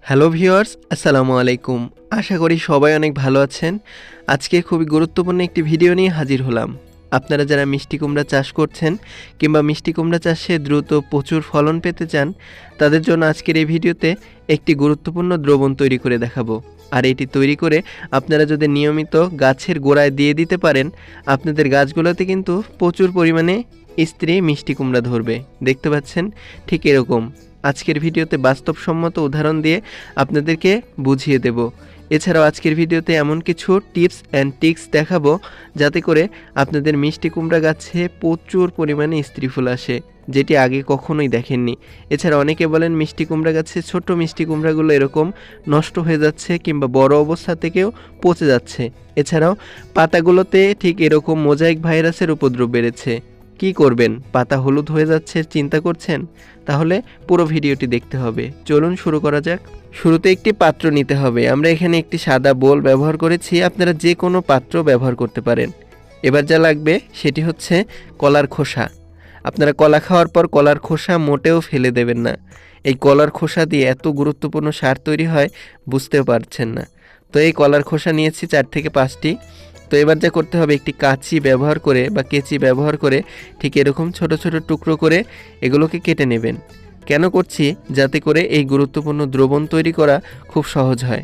Hello viewers, আসসালামু আলাইকুম। আশা করি সবাই অনেক ভালো আছেন। আজকে খুবই গুরুত্বপূর্ণ একটি ভিডিও নিয়ে হাজির হলাম। আপনারা যারা মিষ্টি কুমড়া চাষ করছেন কিংবা মিষ্টি কুমড়া চাষে দ্রুত প্রচুর ফলন পেতে চান, তাদের জন্য আজকের এই ভিডিওতে একটি গুরুত্বপূর্ণ দ্রবণ তৈরি করে দেখাবো। আর এটি তৈরি করে আপনারা যদি নিয়মিত গাছের গোড়ায় দিয়ে দিতে পারেন, আপনাদের গাছগুলোতে কিন্তু প্রচুর পরিমাণে স্ত্রী মিষ্টি কুমড়া ধরবে। দেখতে পাচ্ছেন ঠিক এরকম। আজকের ভিডিওতে বাস্তবসম্মত উদাহরণ দিয়ে আপনাদেরকে বুঝিয়ে দেব। এছাড়াও আজকের ভিডিওতে এমন কিছু টিপস অ্যান্ড ট্রিক্স দেখাবো যাতে করে আপনাদের মিষ্টি কুমড়া গাছে প্রচুর পরিমাণে স্ত্রী ফুল আসে, যেটি আগে কখনোই দেখেননি। এছাড়া অনেকে বলেন মিষ্টি কুমড়া গাছে ছোট মিষ্টি কুমড়াগুলো এরকম নষ্ট হয়ে যাচ্ছে কিংবা বড় অবস্থা থেকেও পচে যাচ্ছে। এছাড়াও পাতাগুলোতে ঠিক এরকম মোজাইক ভাইরাসের উপদ্রব বেড়েছে। কি করবেন? পাতা হলুদ হয়ে যাচ্ছে, চিন্তা করছেন? তাহলে পুরো ভিডিওটি দেখতে হবে। চলুন শুরু করা যাক। শুরুতে একটি পাত্র নিতে হবে। আমরা এখানে একটি সাদা বোল ব্যবহার করেছি, আপনারা যে কোনো পাত্র ব্যবহার করতে পারেন। এবার যা লাগবে সেটি হচ্ছে কলার খোসা। আপনারা কলা খাওয়ার পর কলার খোসা মোটেও ফেলে দেবেন না। এই কলার খোসা দিয়ে এত গুরুত্বপূর্ণ সার তৈরি হয়, বুঝতেও পারছেন না। তো এই কলার খোসা নিয়েছি 4 থেকে 5টি। তো এবার যা করতে হবে, একটি কাঁচি ব্যবহার করে বা কেচি ব্যবহার করে ঠিক এরকম ছোট ছোট টুকরো করে এগুলোকে কেটে নেবেন। কেন করছি? যাতে করে এই গুরুত্বপূর্ণ দ্রবণ তৈরি করা খুব সহজ হয়।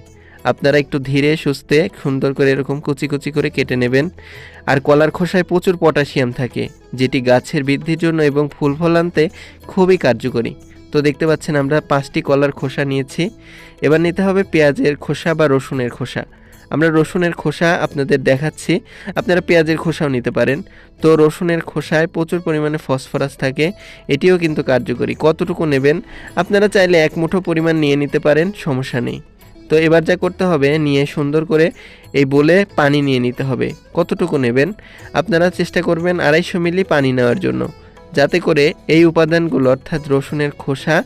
আপনারা একটু ধীরে সুস্থে সুন্দর করে এরকম কুচি কুচি করে কেটে নেবেন। আর কলার খোসায় প্রচুর পটাশিয়াম থাকে, যেটি গাছের বৃদ্ধির জন্য এবং ফুল ফল আনতে খুবই কার্যকরী। তো দেখতে পাচ্ছেন আমরা 5টি কলার খোসা নিয়েছি। এবার নিতে হবে পেঁয়াজের খোসা বা রসুনের খোসা। আমরা রসুনের খোসা আপনাদের দেখাচ্ছি, আপনারা পেঁয়াজের খোসাও নিতে পারেন। তো রসুনের খোসায় প্রচুর পরিমাণে ফসফরাস থাকে, এটিও কিন্তু কার্যকরী। কতটুকু নেবেন? আপনারা চাইলে 1 মুঠো পরিমাণ নিয়ে নিতে পারেন, সমস্যা নেই। তো এবার যা করতে হবে, নিয়ে সুন্দর করে এই বোলে পানি নিয়ে নিতে হবে। কতটুকু নেবেন? আপনারা চেষ্টা করবেন 250 মিলি পানি নেওয়ার জন্য, যাতে করে এই উপাদানগুলো অর্থাৎ রসুনের খোসা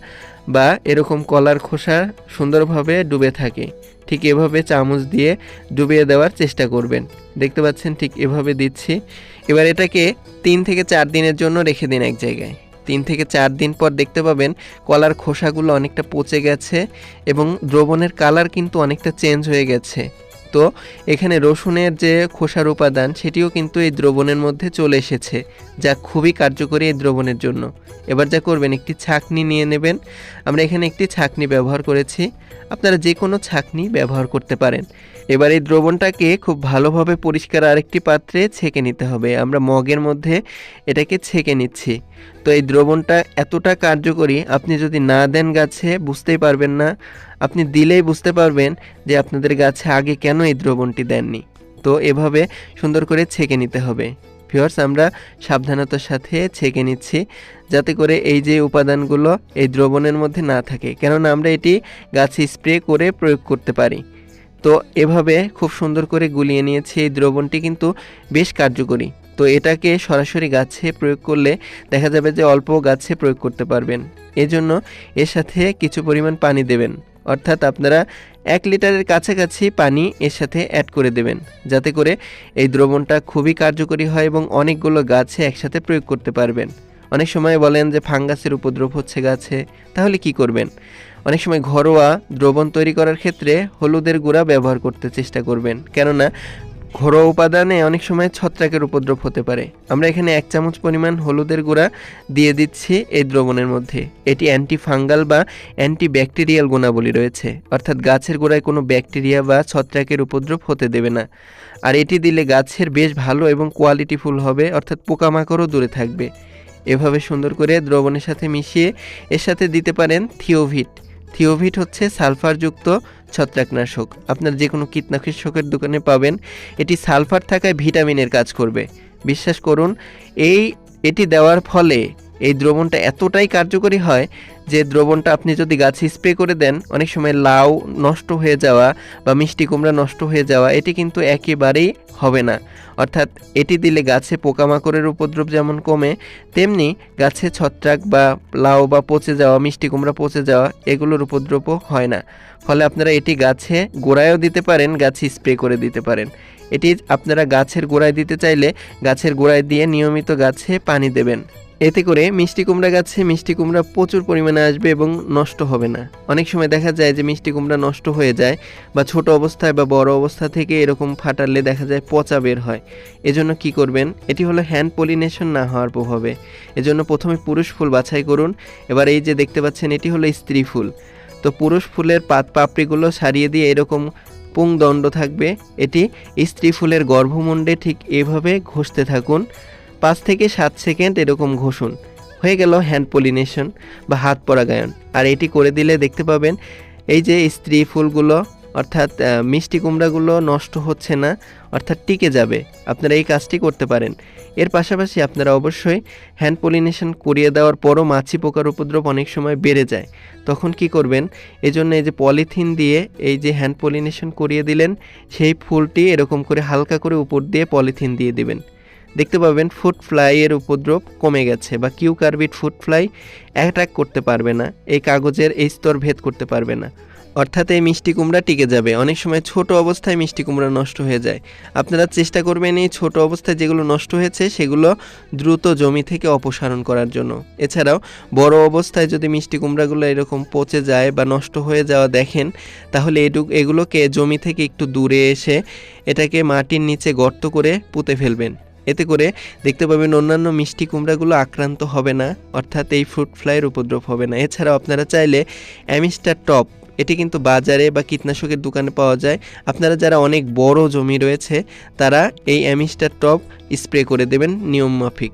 বা এরকম কলার খোসা সুন্দরভাবে ডুবে থাকে। ঠিক এভাবে চামচ দিয়ে ডুবিয়ে দেওয়ার চেষ্টা করবেন। দেখতে পাচ্ছেন ঠিক এভাবে দিচ্ছি। এবার এটাকে 3 থেকে 4 দিনের জন্য রেখে দিন এক জায়গায়। 3 থেকে 4 দিন পর দেখতে পাবেন কলার খোসাগুলো অনেকটা পচে গেছে এবং দ্রবণের কালার কিন্তু অনেকটা চেঞ্জ হয়ে গেছে। তো এখানে রসুনের যে খোসার উপাদান সেটিও কিন্তু এই দ্রবণের মধ্যে চলে এসেছে, যা খুবই কার্যকরী এই দ্রবণের জন্য। এবার যা করবেন, একটি ছাঁকনি নিয়ে নেবেন। আমরা এখানে একটি ছাঁকনি ব্যবহার করেছি, আপনারা যে কোনো ছাঁকনি ব্যবহার করতে পারেন। এবার এই দ্রবণটাকে খুব ভালোভাবে পরিষ্কার আরেকটি পাত্রে ছেঁকে নিতে হবে। আমরা মগের মধ্যে এটাকে ছেঁকে নিচ্ছি। তো এই দ্রবণটা এতটা কার্যকরী, আপনি যদি না দেন গাছে বুঝতেই পারবেন না। আপনি দিলেই বুঝতে পারবেন যে আপনাদের গাছে আগে কেন এই দ্রবণটি দেননি। তো এভাবে সুন্দর করে ছেঁকে নিতে হবে। ভিউয়ার্স, আমরা সাবধানতার সাথে ছেঁকে নিচ্ছি, যাতে করে এই যে উপাদানগুলো এই দ্রবণের মধ্যে না থাকে, কেননা আমরা এটি গাছে স্প্রে করে প্রয়োগ করতে পারি। তো এভাবে খুব সুন্দর করে গুলিয়ে নিয়েছি। এই দ্রবণটি কিন্তু বেশ কার্যকরী। তো এটাকে সরাসরি গাছে প্রয়োগ করলে দেখা যাবে যে অল্প গাছে প্রয়োগ করতে পারবেন। এজন্য এর সাথে কিছু পরিমাণ পানি দেবেন, অর্থাৎ আপনারা 1 লিটারের কাছাকাছি পানি এর সাথে অ্যাড করে দেবেন, যাতে করে এই দ্রবণটা খুবই কার্যকরী হয় এবং অনেকগুলো গাছে একসাথে প্রয়োগ করতে পারবেন। অনেক সময় বলেন যে ফাঙ্গাসের উপদ্রব হচ্ছে গাছে, তাহলে কি করবেন? অনেক সময় ঘরোয়া দ্রবণ তৈরি করার ক্ষেত্রে হলুদের গুঁড়া ব্যবহার করতে চেষ্টা করবেন, কেননা ঘরোয়া উপাদানে অনেক সময় ছত্রাকের উপদ্রব হতে পারে। আমরা এখানে 1 চামচ পরিমাণ হলুদের গুঁড়া দিয়ে দিচ্ছি এই দ্রবণের মধ্যে। এটি অ্যান্টি ফাঙ্গাল বা অ্যান্টি ব্যাকটেরিয়াল গুণাবলী রয়েছে, অর্থাৎ গাছের গোড়ায় কোনো ব্যাকটেরিয়া বা ছত্রাকের উপদ্রব হতে দেবে না। আর এটি দিলে গাছের বেশ ভালো এবং কোয়ালিটিফুল হবে, অর্থাৎ পোকামাকড়ও দূরে থাকবে। এভাবে সুন্দর করে দ্রবণের সাথে মিশিয়ে এর সাথে দিতে পারেন থিওভিট। থিওভিট হচ্ছে সালফারযুক্ত ছত্রাকনাশক, আপনার যে কোনো কীটনাশকের দোকানে পাবেন। এটি সালফার থাকায় ভিটামিনের কাজ করবে। বিশ্বাস করুন, এটি দেওয়ার ফলে এই দ্রবণটা এতটাই কার্যকরী হয় যে দ্রবণটা আপনি যদি গাছে স্প্রে করে দেন, অনেক সময় লাউ নষ্ট হয়ে যাওয়া বা মিষ্টি কুমড়া নষ্ট হয়ে যাওয়া এটি কিন্তু একেবারেই হবে না। অর্থাৎ এটি দিলে গাছে পোকামাকড়ের উপদ্রব যেমন কমে, তেমনি গাছে ছত্রাক বা লাউ বা পচে যাওয়া মিষ্টি কুমড়া পচে যাওয়া এগুলোর উপদ্রবও হয় না। ফলে আপনারা এটি গাছে গোড়ায়ও দিতে পারেন, গাছে স্প্রে করে দিতে পারেন। এটি আপনারা গাছের গোড়ায় দিতে চাইলে গাছের গোড়ায় দিয়ে নিয়মিত গাছে পানি দেবেন। এতে করে মিষ্টি কুমড়া গাছে মিষ্টি কুমড়া প্রচুর পরিমাণে আসবে এবং নষ্ট হবে না। অনেক সময় দেখা যায় যে মিষ্টি কুমড়া নষ্ট হয়ে যায় বা ছোট অবস্থায় বা বড় অবস্থা থেকে এরকম ফাটালে দেখা যায় পচা বের হয়। এজন্য কি করবেন, এটি হলো হ্যান্ড পলিনেশন না হওয়ার প্রভাবে। এজন্য প্রথমে পুরুষ ফুল বাছাই করুন। এবার এই যে দেখতে পাচ্ছেন এটি হলো স্ত্রী ফুল। তো পুরুষ ফুলের পাপড়িগুলো সারিয়ে দিয়ে এরকম পুংদণ্ড থাকবে, এটি স্ত্রী ফুলের গর্ভমুণ্ডে ঠিক এভাবে ঘষতে থাকুন। 5 থেকে 7 সেকেন্ড এরকম ঘষুন। হয়ে গেল হ্যান্ড পলিনেশন বা হাত পরাগায়ন। আর এটি করে দিলে দেখতে পাবেন এই যে স্ত্রী ফুলগুলো অর্থাৎ মিষ্টি কুমড়াগুলো নষ্ট হচ্ছে না, অর্থাৎ টিকে যাবে। আপনারা এই কাজটি করতে পারেন। এর পাশাপাশি আপনারা অবশ্যই হ্যান্ড পলিনেশন করিয়ে দেওয়ার পরও মাছি পোকার উপদ্রব অনেক সময় বেড়ে যায়। তখন কি করবেন, এজন্য এই যে পলিথিন দিয়ে এই যে হ্যান্ড পলিনেশন করিয়ে দিলেন, সেই ফুলটি এরকম করে হালকা করে উপর দিয়ে পলিথিন দিয়ে দিবেন। দেখতে পাবেন ফ্রুট ফ্লাইয়ের উপদ্রব কমে গেছে বা কিউকারবিট ফ্রুট ফ্লাই অ্যাটাক করতে পারবে না, এই কাগজের এই স্তর ভেদ করতে পারবে না। অর্থাৎ এই মিষ্টি কুমড়া টিকে যাবে। অনেক সময় ছোট অবস্থায় মিষ্টি কুমড়া নষ্ট হয়ে যায়। আপনারা চেষ্টা করবেন এই ছোট অবস্থায় যেগুলো নষ্ট হয়েছে সেগুলো দ্রুত জমি থেকে অপসারণ করার জন্য। এছাড়াও বড় অবস্থায় যদি মিষ্টি কুমড়াগুলো এরকম পচে যায় বা নষ্ট হয়ে যাওয়া দেখেন, তাহলে এগুলোকে জমি থেকে একটু দূরে এসে এটাকে মাটির নিচে গর্ত করে পুঁতে ফেলবেন। এতে করে দেখতে পাবেন অন্যান্য মিষ্টি কুমড়াগুলো আক্রান্ত হবে না, অর্থাৎ এই ফ্রুট ফ্লাইয়ের উপদ্রব হবে না। এছাড়াও আপনারা চাইলে অ্যামিস্টার টপ, এটি কিন্তু বাজারে বা কীটনাশকের দোকানে পাওয়া যায়। আপনারা যারা অনেক বড় জমি রয়েছে তারা এই অ্যামিস্টার টপ স্প্রে করে দেবেন নিয়ম মাফিক।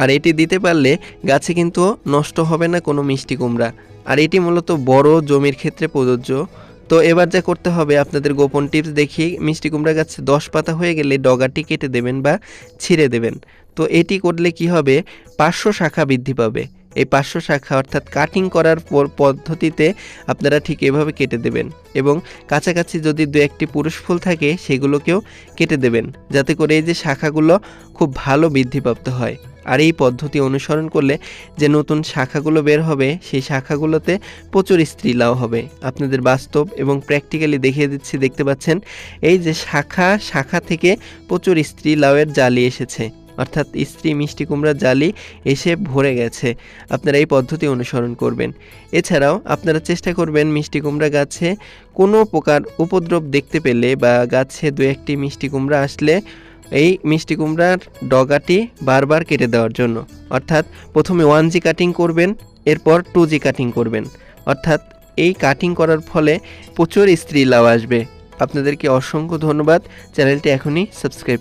আর এটি দিতে পারলে গাছে কিন্তু নষ্ট হবে না কোনো মিষ্টি কুমড়া। আর এটি মূলত বড় জমির ক্ষেত্রে প্রযোজ্য। তো এবার যা করতে হবে, আপনাদের গোপন টিপস দেখি, মিষ্টি কুমড়া গাছে 10 পাতা হয়ে গেলে ডগাটি কেটে দেবেন বা ছিঁড়ে দেবেন। তো এটি করলে কি হবে, 500 শাখা বৃদ্ধি পাবে। এই 500 শাখা অর্থাৎ কাটিং করার পদ্ধতিতে আপনারা ঠিক এভাবে কেটে দেবেন এবং কাছাকাছি যদি 2-1টি পুরুষ ফুল থাকে সেগুলোকেও কেটে দেবেন, যাতে করে এই যে শাখাগুলো খুব ভালো বৃদ্ধিপ্রাপ্ত হয়। আর এই পদ্ধতি অনুসরণ করলে যে নতুন শাখাগুলো বের হবে সেই শাখাগুলোতে প্রচুর স্ত্রী লাউ হবে। আপনাদের বাস্তব এবং প্র্যাকটিক্যালি দেখিয়ে দিচ্ছি, দেখতে পাচ্ছেন এই যে শাখা থেকে প্রচুর স্ত্রী লাউয়ের জালি এসেছে, অর্থাৎ স্ত্রী মিষ্টি কুমড়ার জালি এসে ভরে গেছে। আপনারা এই পদ্ধতি অনুসরণ করবেন। এছাড়াও আপনারা চেষ্টা করবেন মিষ্টি কুমড়া গাছে কোনো প্রকার উপদ্রব দেখতে পেলে বা গাছে 2-1টি মিষ্টি কুমড়া আসলে এই মিষ্টি কুমড়ার ডগাটি বারবার কেটে দেওয়ার জন্য। অর্থাৎ প্রথমে 1G কাটিং করবেন, এরপর 2G কাটিং করবেন। অর্থাৎ এই কাটিং করার ফলে প্রচুর স্ত্রী লাউ আসবে। আপনাদেরকে অসংখ্য ধন্যবাদ। চ্যানেলটি এখনই সাবস্ক্রাইব